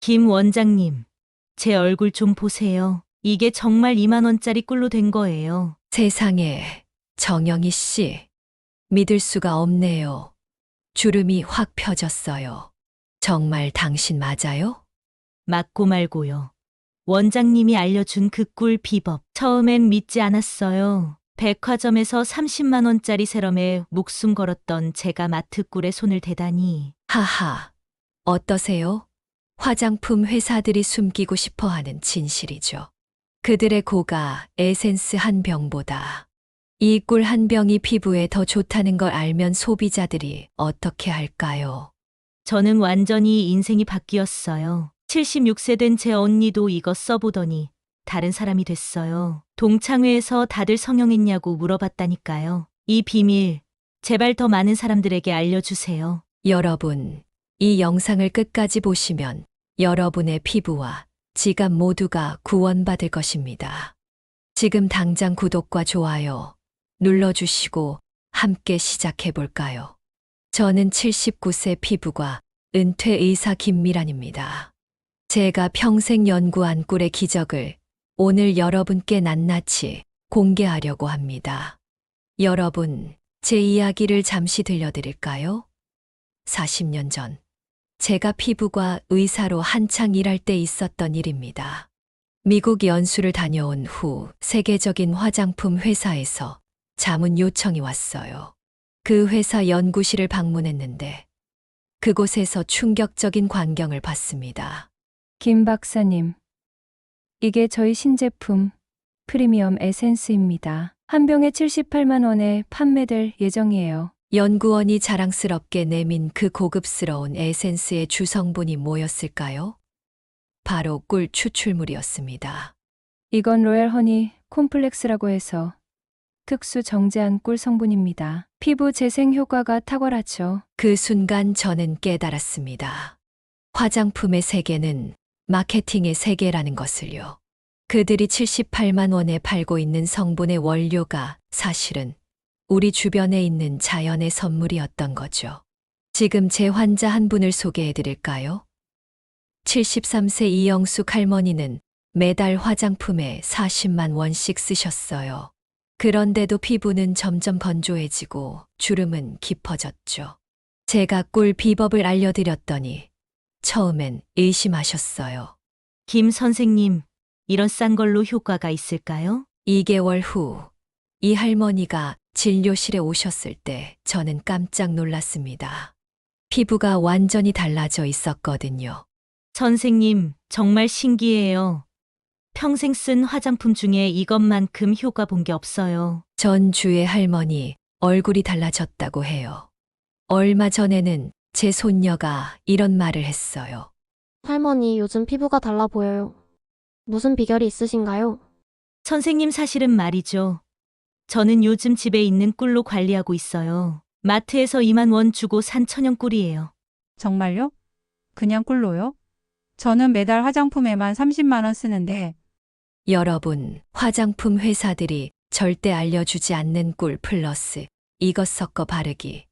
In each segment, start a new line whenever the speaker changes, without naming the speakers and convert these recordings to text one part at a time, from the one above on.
김 원장님, 제 얼굴 좀 보세요. 이게 정말 2만 원짜리 꿀로 된 거예요.
세상에, 정영희 씨. 믿을 수가 없네요. 주름이 확 펴졌어요. 정말 당신 맞아요?
맞고 말고요. 원장님이 알려준 그 꿀 비법. 처음엔 믿지 않았어요. 백화점에서 30만 원짜리 세럼에 목숨 걸었던 제가 마트 꿀에 손을 대다니.
하하. 어떠세요? 화장품 회사들이 숨기고 싶어 하는 진실이죠. 그들의 고가 에센스 한 병보다 이 꿀 한 병이 피부에 더 좋다는 걸 알면 소비자들이 어떻게 할까요?
저는 완전히 인생이 바뀌었어요. 76세 된 제 언니도 이거 써보더니 다른 사람이 됐어요. 동창회에서 다들 성형했냐고 물어봤다니까요. 이 비밀, 제발 더 많은 사람들에게 알려주세요.
여러분, 이 영상을 끝까지 보시면 여러분의 피부와 지갑 모두가 구원받을 것입니다. 지금 당장 구독과 좋아요 눌러주시고 함께 시작해 볼까요? 저는 79세 피부과 은퇴 의사 김미란입니다. 제가 평생 연구한 꿀의 기적을 오늘 여러분께 낱낱이 공개하려고 합니다. 여러분, 제 이야기를 잠시 들려드릴까요? 40년 전, 제가 피부과 의사로 한창 일할 때 있었던 일입니다. 미국 연수를 다녀온 후 세계적인 화장품 회사에서 자문 요청이 왔어요. 그 회사 연구실을 방문했는데 그곳에서 충격적인 광경을 봤습니다.
김 박사님, 이게 저희 신제품 프리미엄 에센스입니다. 한 병에 78만 원에 판매될 예정이에요.
연구원이 자랑스럽게 내민 그 고급스러운 에센스의 주성분이 뭐였을까요? 바로 꿀 추출물이었습니다.
이건 로얄 허니 콤플렉스라고 해서 특수 정제한 꿀 성분입니다. 피부 재생 효과가 탁월하죠.
그 순간 저는 깨달았습니다. 화장품의 세계는 마케팅의 세계라는 것을요. 그들이 78만 원에 팔고 있는 성분의 원료가 사실은 우리 주변에 있는 자연의 선물이었던 거죠. 지금 제 환자 한 분을 소개해 드릴까요? 73세 이영숙 할머니는 매달 화장품에 40만 원씩 쓰셨어요. 그런데도 피부는 점점 건조해지고 주름은 깊어졌죠. 제가 꿀 비법을 알려드렸더니 처음엔 의심하셨어요.
김 선생님, 이런 싼 걸로 효과가 있을까요?
2개월 후, 이 할머니가 진료실에 오셨을 때 저는 깜짝 놀랐습니다. 피부가 완전히 달라져 있었거든요.
선생님, 정말 신기해요. 평생 쓴 화장품 중에 이것만큼 효과 본 게 없어요.
전 주의 할머니 얼굴이 달라졌다고 해요. 얼마 전에는 제 손녀가 이런 말을 했어요.
할머니, 요즘 피부가 달라 보여요. 무슨 비결이 있으신가요?
선생님 사실은 말이죠. 저는 요즘 집에 있는 꿀로 관리하고 있어요. 마트에서 2만 원 주고 산 천연 꿀이에요.
정말요? 그냥 꿀로요? 저는 매달 화장품에만 30만 원 쓰는데
여러분, 화장품 회사들이 절대 알려주지 않는 꿀 플러스 이것 섞어 바르기.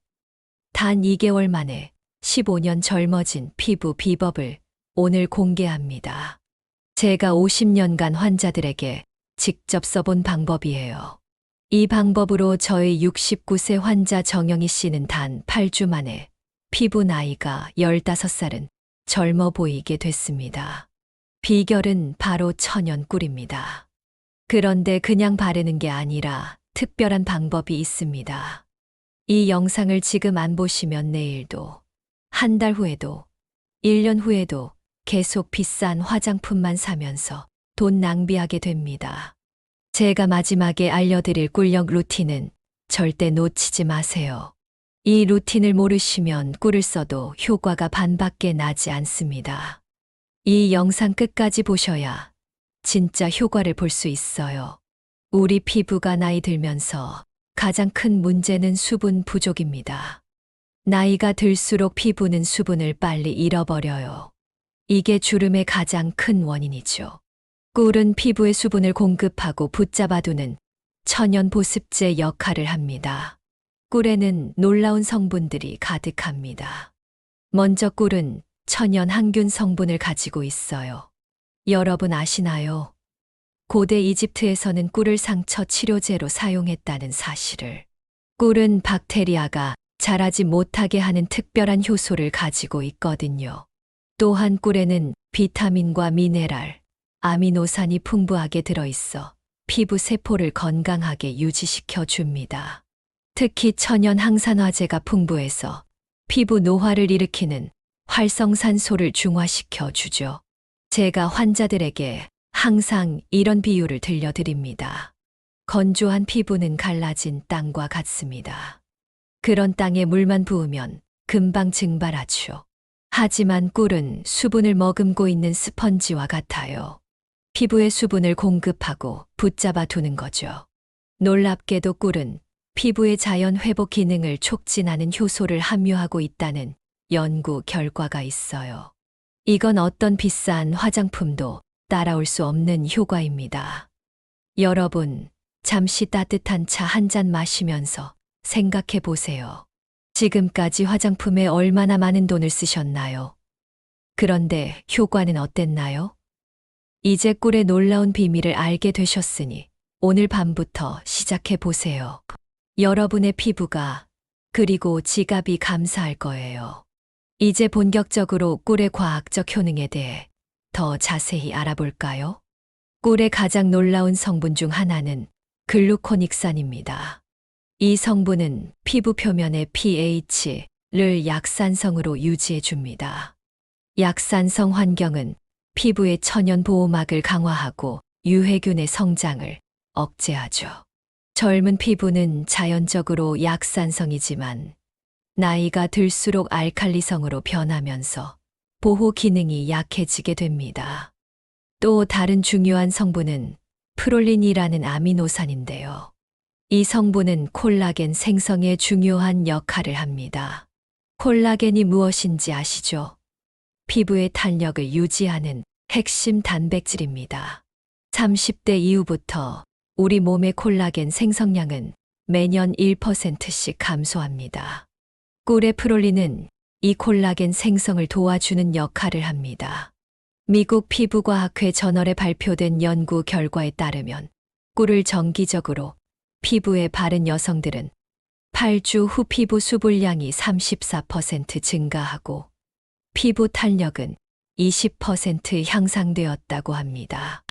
단 2개월 만에 15년 젊어진 피부 비법을 오늘 공개합니다. 제가 50년간 환자들에게 직접 써본 방법이에요. 이 방법으로 저희 69세 환자 정영희 씨는 단 8주 만에 피부 나이가 15살은 젊어 보이게 됐습니다. 비결은 바로 천연 꿀입니다. 그런데 그냥 바르는 게 아니라 특별한 방법이 있습니다. 이 영상을 지금 안 보시면 내일도, 한 달 후에도, 1년 후에도 계속 비싼 화장품만 사면서 돈 낭비하게 됩니다. 제가 마지막에 알려드릴 꿀력 루틴은 절대 놓치지 마세요. 이 루틴을 모르시면 꿀을 써도 효과가 반밖에 나지 않습니다. 이 영상 끝까지 보셔야 진짜 효과를 볼 수 있어요. 우리 피부가 나이 들면서 가장 큰 문제는 수분 부족입니다. 나이가 들수록 피부는 수분을 빨리 잃어버려요. 이게 주름의 가장 큰 원인이죠. 꿀은 피부에 수분을 공급하고 붙잡아두는 천연 보습제 역할을 합니다. 꿀에는 놀라운 성분들이 가득합니다. 먼저 꿀은 천연 항균 성분을 가지고 있어요. 여러분 아시나요? 고대 이집트에서는 꿀을 상처 치료제로 사용했다는 사실을. 꿀은 박테리아가 자라지 못하게 하는 특별한 효소를 가지고 있거든요. 또한 꿀에는 비타민과 미네랄, 아미노산이 풍부하게 들어있어 피부 세포를 건강하게 유지시켜 줍니다. 특히 천연 항산화제가 풍부해서 피부 노화를 일으키는 활성산소를 중화시켜 주죠. 제가 환자들에게 항상 이런 비유를 들려드립니다. 건조한 피부는 갈라진 땅과 같습니다. 그런 땅에 물만 부으면 금방 증발하죠. 하지만 꿀은 수분을 머금고 있는 스펀지와 같아요. 피부에 수분을 공급하고 붙잡아 두는 거죠. 놀랍게도 꿀은 피부의 자연 회복 기능을 촉진하는 효소를 함유하고 있다는 연구 결과가 있어요. 이건 어떤 비싼 화장품도 따라올 수 없는 효과입니다. 여러분, 잠시 따뜻한 차 한 잔 마시면서 생각해 보세요. 지금까지 화장품에 얼마나 많은 돈을 쓰셨나요? 그런데 효과는 어땠나요? 이제 꿀의 놀라운 비밀을 알게 되셨으니 오늘 밤부터 시작해 보세요. 여러분의 피부가 그리고 지갑이 감사할 거예요. 이제 본격적으로 꿀의 과학적 효능에 대해 더 자세히 알아볼까요? 꿀의 가장 놀라운 성분 중 하나는 글루코닉산입니다. 이 성분은 피부 표면의 pH를 약산성으로 유지해 줍니다. 약산성 환경은 피부의 천연 보호막을 강화하고 유해균의 성장을 억제하죠. 젊은 피부는 자연적으로 약산성이지만 나이가 들수록 알칼리성으로 변하면서 보호 기능이 약해지게 됩니다. 또 다른 중요한 성분은 프롤린이라는 아미노산인데요. 이 성분은 콜라겐 생성에 중요한 역할을 합니다. 콜라겐이 무엇인지 아시죠? 피부의 탄력을 유지하는 핵심 단백질입니다. 30대 이후부터 우리 몸의 콜라겐 생성량은 매년 1%씩 감소합니다. 꿀의 프롤린은 이 콜라겐 생성을 도와주는 역할을 합니다. 미국 피부과학회 저널에 발표된 연구 결과에 따르면 꿀을 정기적으로 피부에 바른 여성들은 8주 후 피부 수분량이 34% 증가하고 피부 탄력은 20% 향상되었다고 합니다.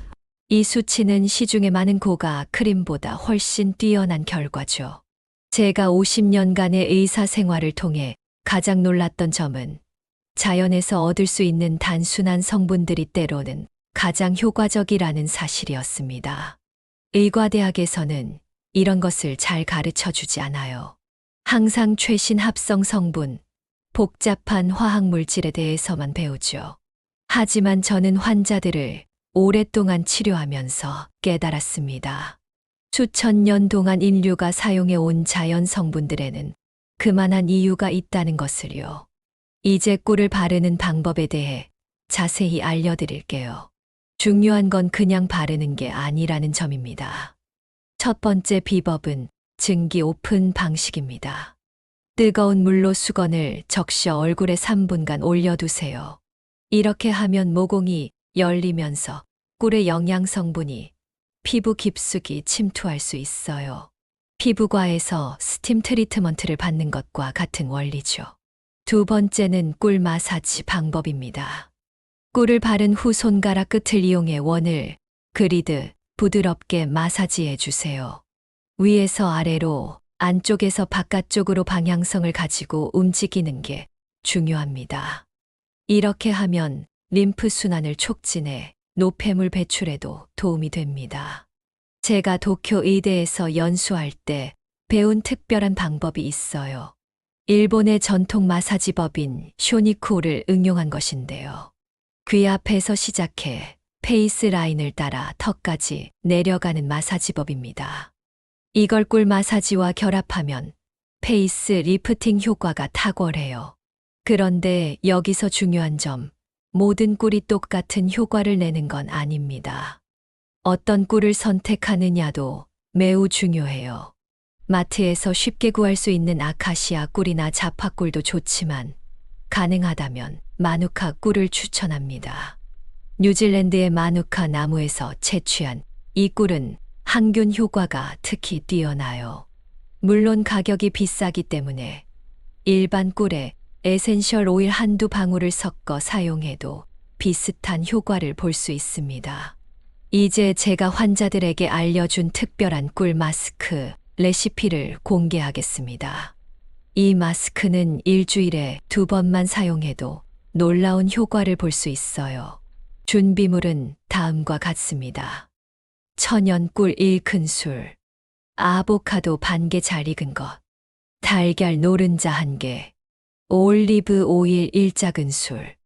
이 수치는 시중에 많은 고가 크림보다 훨씬 뛰어난 결과죠. 제가 50년간의 의사 생활을 통해 가장 놀랐던 점은 자연에서 얻을 수 있는 단순한 성분들이 때로는 가장 효과적이라는 사실이었습니다. 의과대학에서는 이런 것을 잘 가르쳐 주지 않아요. 항상 최신 합성 성분, 복잡한 화학 물질에 대해서만 배우죠. 하지만 저는 환자들을 오랫동안 치료하면서 깨달았습니다. 수천 년 동안 인류가 사용해 온 자연 성분들에는 그만한 이유가 있다는 것을요. 이제 꿀을 바르는 방법에 대해 자세히 알려드릴게요. 중요한 건 그냥 바르는 게 아니라는 점입니다. 첫 번째 비법은 증기 오픈 방식입니다. 뜨거운 물로 수건을 적셔 얼굴에 3분간 올려두세요. 이렇게 하면 모공이 열리면서 꿀의 영양 성분이 피부 깊숙이 침투할 수 있어요. 피부과에서 스팀 트리트먼트를 받는 것과 같은 원리죠. 두 번째는 꿀 마사지 방법입니다. 꿀을 바른 후 손가락 끝을 이용해 원을 그리듯 부드럽게 마사지해 주세요. 위에서 아래로, 안쪽에서 바깥쪽으로 방향성을 가지고 움직이는 게 중요합니다. 이렇게 하면 림프 순환을 촉진해 노폐물 배출에도 도움이 됩니다. 제가 도쿄 의대에서 연수할 때 배운 특별한 방법이 있어요. 일본의 전통 마사지법인 쇼니쿠를 응용한 것인데요. 귀 앞에서 시작해 페이스 라인을 따라 턱까지 내려가는 마사지법입니다. 이걸 꿀 마사지와 결합하면 페이스 리프팅 효과가 탁월해요. 그런데 여기서 중요한 점, 모든 꿀이 똑같은 효과를 내는 건 아닙니다. 어떤 꿀을 선택하느냐도 매우 중요해요. 마트에서 쉽게 구할 수 있는 아카시아 꿀이나 자파꿀도 좋지만 가능하다면 마누카 꿀을 추천합니다. 뉴질랜드의 마누카 나무에서 채취한 이 꿀은 항균 효과가 특히 뛰어나요. 물론 가격이 비싸기 때문에 일반 꿀에 에센셜 오일 한두 방울을 섞어 사용해도 비슷한 효과를 볼 수 있습니다. 이제 제가 환자들에게 알려준 특별한 꿀 마스크 레시피를 공개하겠습니다. 이 마스크는 일주일에 2번만 사용해도 놀라운 효과를 볼 수 있어요. 준비물은 다음과 같습니다. 천연 꿀 1큰술, 아보카도 반개 잘 익은 것, 달걀 노른자 1개, 올리브 오일 1작은술.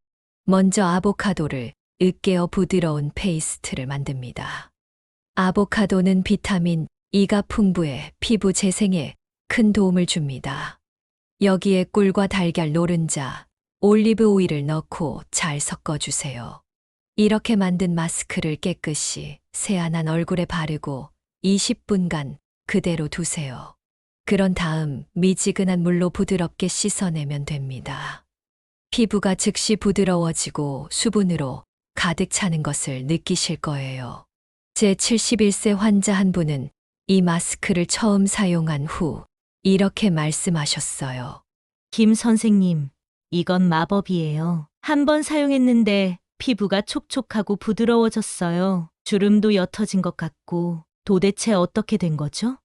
먼저 아보카도를 으깨어 부드러운 페이스트를 만듭니다. 아보카도는 비타민 E가 풍부해 피부 재생에 큰 도움을 줍니다. 여기에 꿀과 달걀 노른자, 올리브 오일을 넣고 잘 섞어주세요. 이렇게 만든 마스크를 깨끗이 세안한 얼굴에 바르고 20분간 그대로 두세요. 그런 다음 미지근한 물로 부드럽게 씻어내면 됩니다. 피부가 즉시 부드러워지고 수분으로 가득 차는 것을 느끼실 거예요. 제 71세 환자 한 분은 이 마스크를 처음 사용한 후 이렇게 말씀하셨어요.
김 선생님, 이건 마법이에요. 한 번 사용했는데 피부가 촉촉하고 부드러워졌어요. 주름도 옅어진 것 같고 도대체 어떻게 된 거죠?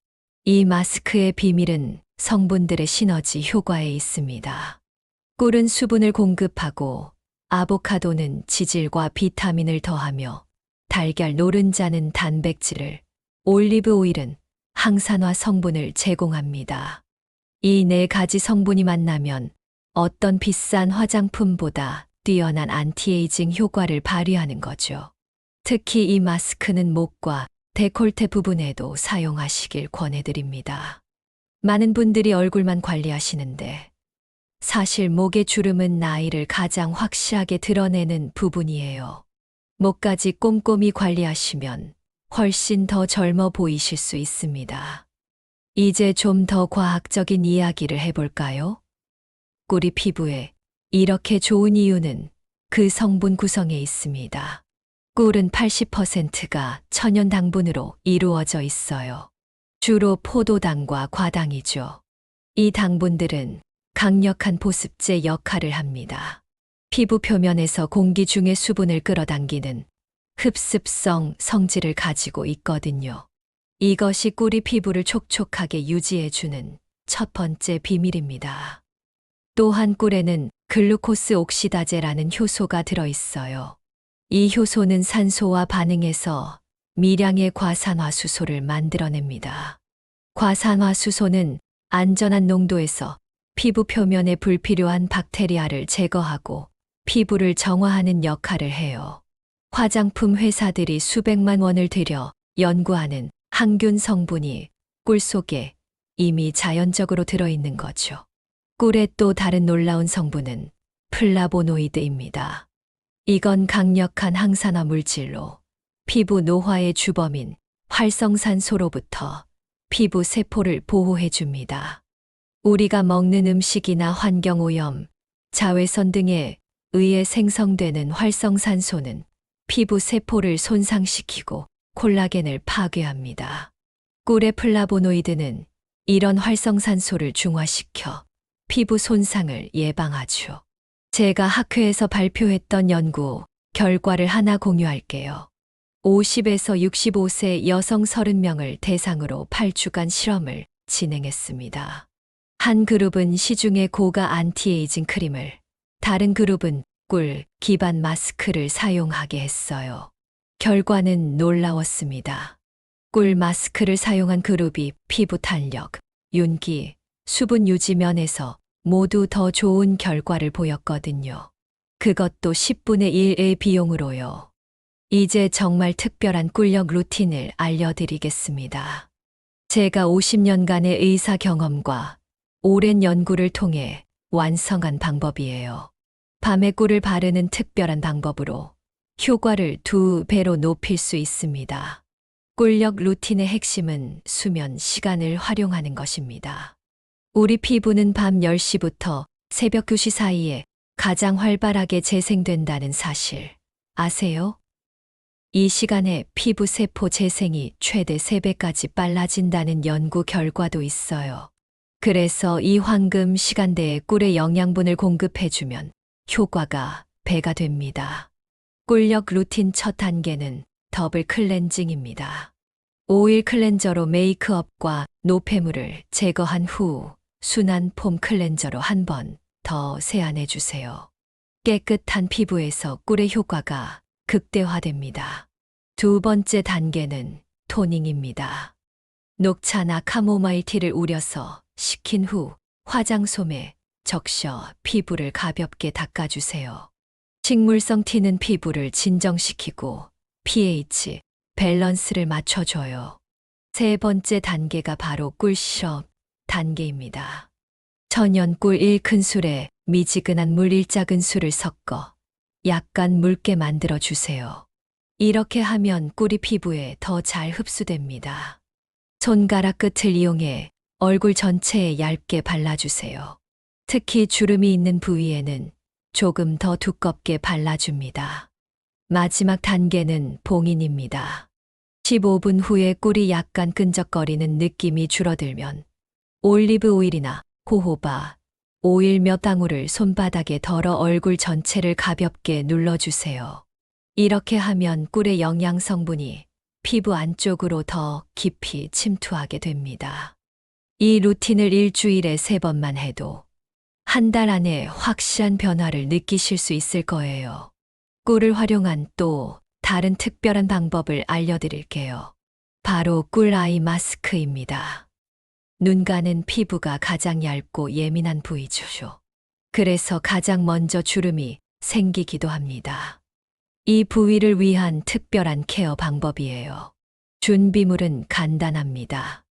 이 마스크의 비밀은 성분들의 시너지 효과에 있습니다. 꿀은 수분을 공급하고 아보카도는 지질과 비타민을 더하며 달걀 노른자는 단백질을, 올리브 오일은 항산화 성분을 제공합니다. 이 4가지 성분이 만나면 어떤 비싼 화장품보다 뛰어난 안티에이징 효과를 발휘하는 거죠. 특히 이 마스크는 목과 데콜테 부분에도 사용하시길 권해드립니다. 많은 분들이 얼굴만 관리하시는데 사실 목의 주름은 나이를 가장 확실하게 드러내는 부분이에요. 목까지 꼼꼼히 관리하시면 훨씬 더 젊어 보이실 수 있습니다. 이제 좀 더 과학적인 이야기를 해볼까요? 꿀이 피부에 이렇게 좋은 이유는 그 성분 구성에 있습니다. 꿀은 80%가 천연 당분으로 이루어져 있어요. 주로 포도당과 과당이죠. 이 당분들은 강력한 보습제 역할을 합니다. 피부 표면에서 공기 중의 수분을 끌어당기는 흡습성 성질을 가지고 있거든요. 이것이 꿀이 피부를 촉촉하게 유지해주는 첫 번째 비밀입니다. 또한 꿀에는 글루코스 옥시다제라는 효소가 들어있어요. 이 효소는 산소와 반응해서 미량의 과산화수소를 만들어냅니다. 과산화수소는 안전한 농도에서 피부 표면에 불필요한 박테리아를 제거하고 피부를 정화하는 역할을 해요. 화장품 회사들이 수백만 원을 들여 연구하는 항균 성분이 꿀 속에 이미 자연적으로 들어있는 거죠. 꿀의 또 다른 놀라운 성분은 플라보노이드입니다. 이건 강력한 항산화 물질로 피부 노화의 주범인 활성산소로부터 피부 세포를 보호해줍니다. 우리가 먹는 음식이나 환경오염, 자외선 등에 의해 생성되는 활성산소는 피부 세포를 손상시키고 콜라겐을 파괴합니다. 꿀의 플라보노이드는 이런 활성산소를 중화시켜 피부 손상을 예방하죠. 제가 학회에서 발표했던 연구 결과를 하나 공유할게요. 50에서 65세 여성 30명을 대상으로 8주간 실험을 진행했습니다. 한 그룹은 시중의 고가 안티에이징 크림을, 다른 그룹은 꿀 기반 마스크를 사용하게 했어요. 결과는 놀라웠습니다. 꿀 마스크를 사용한 그룹이 피부 탄력, 윤기, 수분 유지 면에서 모두 더 좋은 결과를 보였거든요. 그것도 10분의 1의 비용으로요. 이제 정말 특별한 꿀력 루틴을 알려드리겠습니다. 제가 50년간의 의사 경험과 오랜 연구를 통해 완성한 방법이에요. 밤에 꿀을 바르는 특별한 방법으로 효과를 2배로 높일 수 있습니다. 꿀력 루틴의 핵심은 수면 시간을 활용하는 것입니다. 우리 피부는 밤 10시부터 새벽 2시 사이에 가장 활발하게 재생된다는 사실 아세요? 이 시간에 피부 세포 재생이 최대 3배까지 빨라진다는 연구 결과도 있어요. 그래서 이 황금 시간대에 꿀의 영양분을 공급해주면 효과가 배가 됩니다. 꿀력 루틴 첫 단계는 더블 클렌징입니다. 오일 클렌저로 메이크업과 노폐물을 제거한 후 순한 폼 클렌저로 한 번 더 세안해주세요. 깨끗한 피부에서 꿀의 효과가 극대화됩니다. 두 번째 단계는 토닝입니다. 녹차나 카모마일 티를 우려서 식힌 후 화장솜에 적셔 피부를 가볍게 닦아주세요. 식물성 티는 피부를 진정시키고 pH 밸런스를 맞춰줘요. 세 번째 단계가 바로 꿀 시럽 단계입니다. 천연 꿀 1큰술에 미지근한 물 1작은술을 섞어 약간 묽게 만들어 주세요. 이렇게 하면 꿀이 피부에 더 잘 흡수됩니다. 손가락 끝을 이용해 얼굴 전체에 얇게 발라주세요. 특히 주름이 있는 부위에는 조금 더 두껍게 발라줍니다. 마지막 단계는 봉인입니다. 15분 후에 꿀이 약간 끈적거리는 느낌이 줄어들면 올리브 오일이나 호호바 오일 몇 방울을 손바닥에 덜어 얼굴 전체를 가볍게 눌러주세요. 이렇게 하면 꿀의 영양 성분이 피부 안쪽으로 더 깊이 침투하게 됩니다. 이 루틴을 일주일에 3번만 해도 한 달 안에 확실한 변화를 느끼실 수 있을 거예요. 꿀을 활용한 또 다른 특별한 방법을 알려드릴게요. 바로 꿀 아이 마스크입니다. 눈가는 피부가 가장 얇고 예민한 부위죠. 그래서 가장 먼저 주름이 생기기도 합니다. 이 부위를 위한 특별한 케어 방법이에요. 준비물은 간단합니다.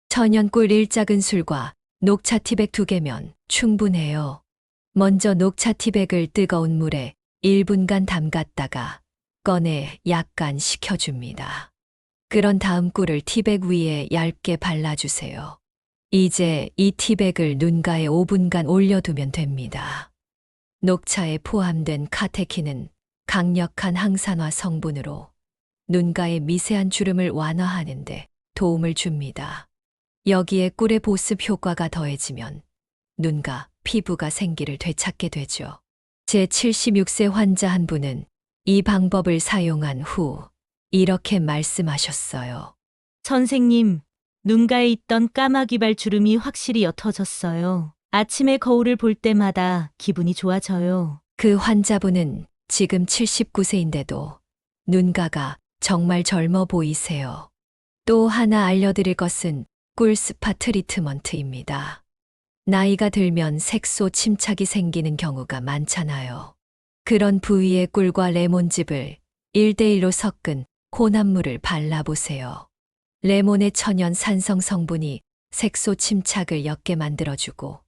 천연 꿀 1작은술과 녹차 티백 2개면 충분해요. 먼저 녹차 티백을 뜨거운 물에 1분간 담갔다가 꺼내 약간 식혀줍니다. 그런 다음 꿀을 티백 위에 얇게 발라주세요. 이제 이 티백을 눈가에 5분간 올려두면 됩니다. 녹차에 포함된 카테킨은 강력한 항산화 성분으로 눈가의 미세한 주름을 완화하는데 도움을 줍니다. 여기에 꿀의 보습 효과가 더해지면 눈가, 피부가 생기를 되찾게 되죠. 제76세 환자 한 분은 이 방법을 사용한 후 이렇게 말씀하셨어요.
선생님, 눈가에 있던 까마귀발 주름이 확실히 옅어졌어요. 아침에 거울을 볼 때마다 기분이 좋아져요.
그 환자분은 지금 79세인데도 눈가가 정말 젊어 보이세요. 또 하나 알려드릴 것은 꿀 스파 트리트먼트입니다. 나이가 들면 색소 침착이 생기는 경우가 많잖아요. 그런 부위에 꿀과 레몬즙을 1대1로 섞은 혼합물을 발라보세요. 레몬의 천연 산성 성분이 색소 침착을 옅게 만들어주고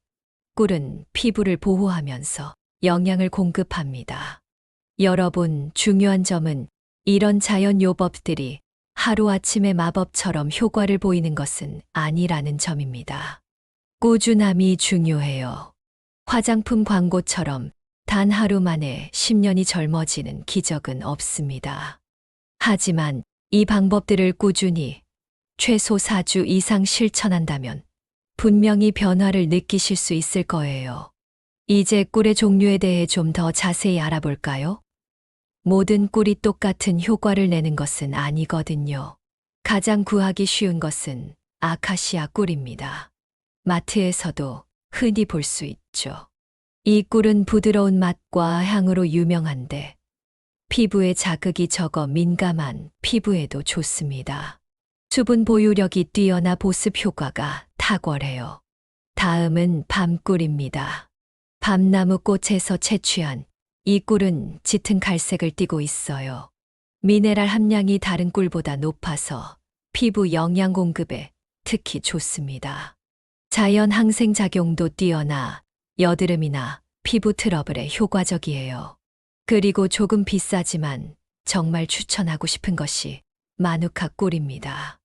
꿀은 피부를 보호하면서 영양을 공급합니다. 여러분, 중요한 점은 이런 자연 요법들이 하루아침에 마법처럼 효과를 보이는 것은 아니라는 점입니다. 꾸준함이 중요해요. 화장품 광고처럼 단 하루 만에 10년이 젊어지는 기적은 없습니다. 하지만 이 방법들을 꾸준히 최소 4주 이상 실천한다면 분명히 변화를 느끼실 수 있을 거예요. 이제 꿀의 종류에 대해 좀 더 자세히 알아볼까요? 모든 꿀이 똑같은 효과를 내는 것은 아니거든요. 가장 구하기 쉬운 것은 아카시아 꿀입니다. 마트에서도 흔히 볼 수 있죠. 이 꿀은 부드러운 맛과 향으로 유명한데 피부에 자극이 적어 민감한 피부에도 좋습니다. 수분 보유력이 뛰어나 보습 효과가 탁월해요. 다음은 밤꿀입니다. 밤나무 꽃에서 채취한 이 꿀은 짙은 갈색을 띠고 있어요. 미네랄 함량이 다른 꿀보다 높아서 피부 영양 공급에 특히 좋습니다. 자연 항생 작용도 뛰어나 여드름이나 피부 트러블에 효과적이에요. 그리고 조금 비싸지만 정말 추천하고 싶은 것이 마누카 꿀입니다.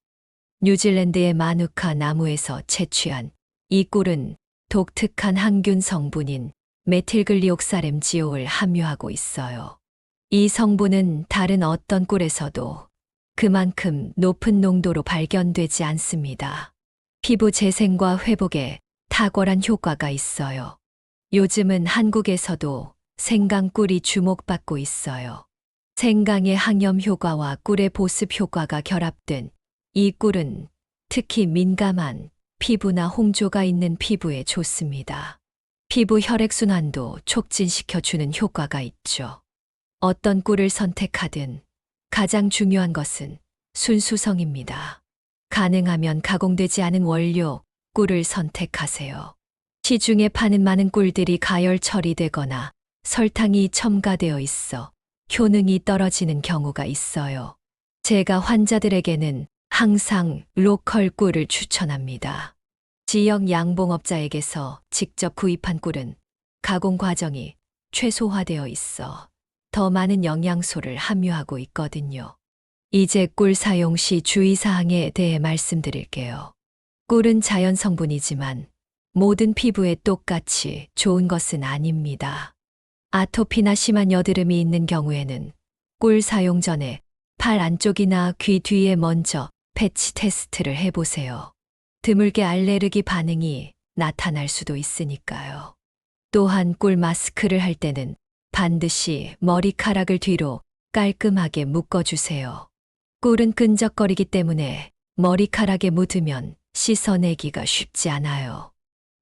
뉴질랜드의 마누카 나무에서 채취한 이 꿀은 독특한 항균 성분인 메틸글리옥사렘지올을 함유하고 있어요. 이 성분은 다른 어떤 꿀에서도 그만큼 높은 농도로 발견되지 않습니다. 피부 재생과 회복에 탁월한 효과가 있어요. 요즘은 한국에서도 생강꿀이 주목받고 있어요. 생강의 항염 효과와 꿀의 보습 효과가 결합된 이 꿀은 특히 민감한 피부나 홍조가 있는 피부에 좋습니다. 피부 혈액순환도 촉진시켜주는 효과가 있죠. 어떤 꿀을 선택하든 가장 중요한 것은 순수성입니다. 가능하면 가공되지 않은 원료, 꿀을 선택하세요. 시중에 파는 많은 꿀들이 가열 처리되거나 설탕이 첨가되어 있어 효능이 떨어지는 경우가 있어요. 제가 환자들에게는 항상 로컬 꿀을 추천합니다. 지역 양봉업자에게서 직접 구입한 꿀은 가공 과정이 최소화되어 있어 더 많은 영양소를 함유하고 있거든요. 이제 꿀 사용 시 주의사항에 대해 말씀드릴게요. 꿀은 자연 성분이지만 모든 피부에 똑같이 좋은 것은 아닙니다. 아토피나 심한 여드름이 있는 경우에는 꿀 사용 전에 팔 안쪽이나 귀 뒤에 먼저 패치 테스트를 해보세요. 드물게 알레르기 반응이 나타날 수도 있으니까요. 또한 꿀 마스크를 할 때는 반드시 머리카락을 뒤로 깔끔하게 묶어주세요. 꿀은 끈적거리기 때문에 머리카락에 묻으면 씻어내기가 쉽지 않아요.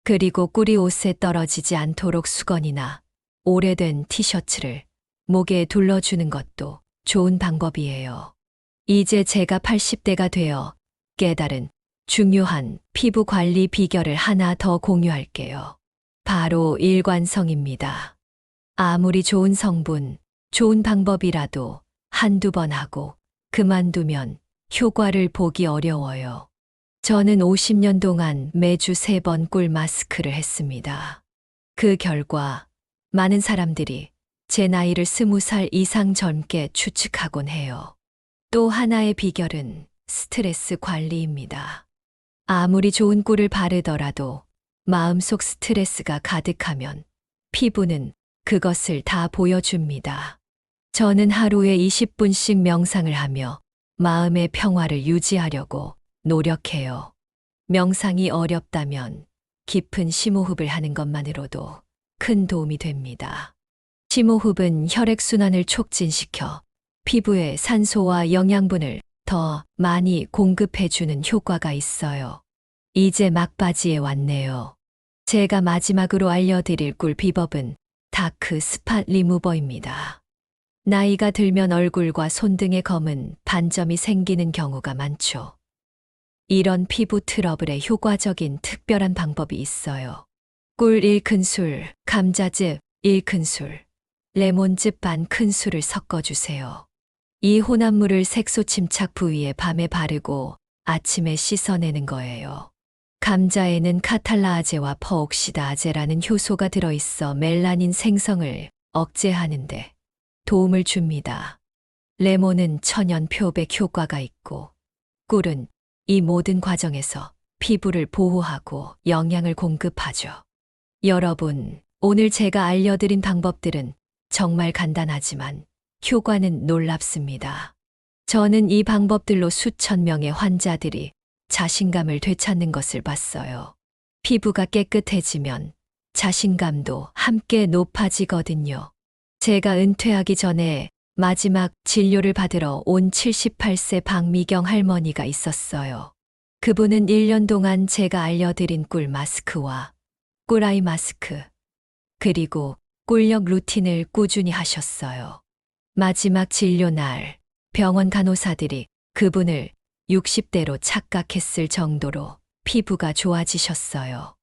그리고 꿀이 옷에 떨어지지 않도록 수건이나 오래된 티셔츠를 목에 둘러주는 것도 좋은 방법이에요. 이제 제가 80대가 되어 깨달은 중요한 피부 관리 비결을 하나 더 공유할게요. 바로 일관성입니다. 아무리 좋은 성분, 좋은 방법이라도 한두 번 하고 그만두면 효과를 보기 어려워요. 저는 50년 동안 매주 3번 꿀 마스크를 했습니다. 그 결과 많은 사람들이 제 나이를 20살 이상 젊게 추측하곤 해요. 또 하나의 비결은 스트레스 관리입니다. 아무리 좋은 꿀을 바르더라도 마음속 스트레스가 가득하면 피부는 그것을 다 보여줍니다. 저는 하루에 20분씩 명상을 하며 마음의 평화를 유지하려고 노력해요. 명상이 어렵다면 깊은 심호흡을 하는 것만으로도 큰 도움이 됩니다. 심호흡은 혈액순환을 촉진시켜 피부에 산소와 영양분을 더 많이 공급해주는 효과가 있어요. 이제 막바지에 왔네요. 제가 마지막으로 알려드릴 꿀 비법은 다크 스팟 리무버입니다. 나이가 들면 얼굴과 손 등의 검은 반점이 생기는 경우가 많죠. 이런 피부 트러블에 효과적인 특별한 방법이 있어요. 꿀 1큰술, 감자즙 1큰술, 레몬즙 반 큰술을 섞어주세요. 이 혼합물을 색소 침착 부위에 밤에 바르고 아침에 씻어내는 거예요. 감자에는 카탈라아제와 퍼옥시다아제라는 효소가 들어있어 멜라닌 생성을 억제하는데 도움을 줍니다. 레몬은 천연 표백 효과가 있고 꿀은 이 모든 과정에서 피부를 보호하고 영양을 공급하죠. 여러분, 오늘 제가 알려드린 방법들은 정말 간단하지만 효과는 놀랍습니다. 저는 이 방법들로 수천 명의 환자들이 자신감을 되찾는 것을 봤어요. 피부가 깨끗해지면 자신감도 함께 높아지거든요. 제가 은퇴하기 전에 마지막 진료를 받으러 온 78세 박미경 할머니가 있었어요. 그분은 1년 동안 제가 알려드린 꿀 마스크와 꿀아이 마스크, 그리고 꿀력 루틴을 꾸준히 하셨어요. 마지막 진료 날 병원 간호사들이 그분을 60대로 착각했을 정도로 피부가 좋아지셨어요.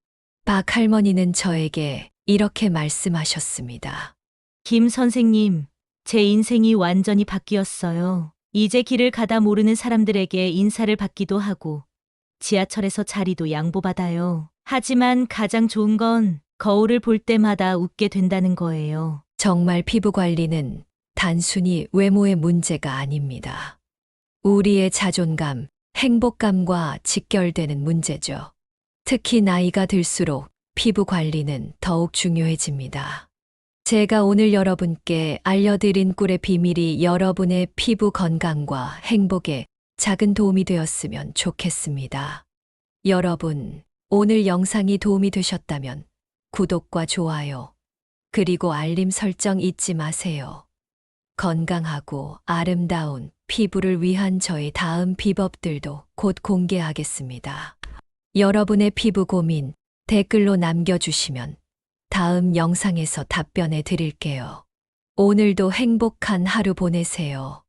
박 할머니는 저에게 이렇게 말씀하셨습니다.
김 선생님, 제 인생이 완전히 바뀌었어요. 이제 길을 가다 모르는 사람들에게 인사를 받기도 하고 지하철에서 자리도 양보받아요. 하지만 가장 좋은 건 거울을 볼 때마다 웃게 된다는 거예요.
정말 피부 관리는 단순히 외모의 문제가 아닙니다. 우리의 자존감, 행복감과 직결되는 문제죠. 특히 나이가 들수록 피부 관리는 더욱 중요해집니다. 제가 오늘 여러분께 알려드린 꿀의 비밀이 여러분의 피부 건강과 행복에 작은 도움이 되었으면 좋겠습니다. 여러분, 오늘 영상이 도움이 되셨다면 구독과 좋아요, 그리고 알림 설정 잊지 마세요. 건강하고 아름다운 피부를 위한 저의 다음 비법들도 곧 공개하겠습니다. 여러분의 피부 고민 댓글로 남겨주시면 다음 영상에서 답변해 드릴게요. 오늘도 행복한 하루 보내세요.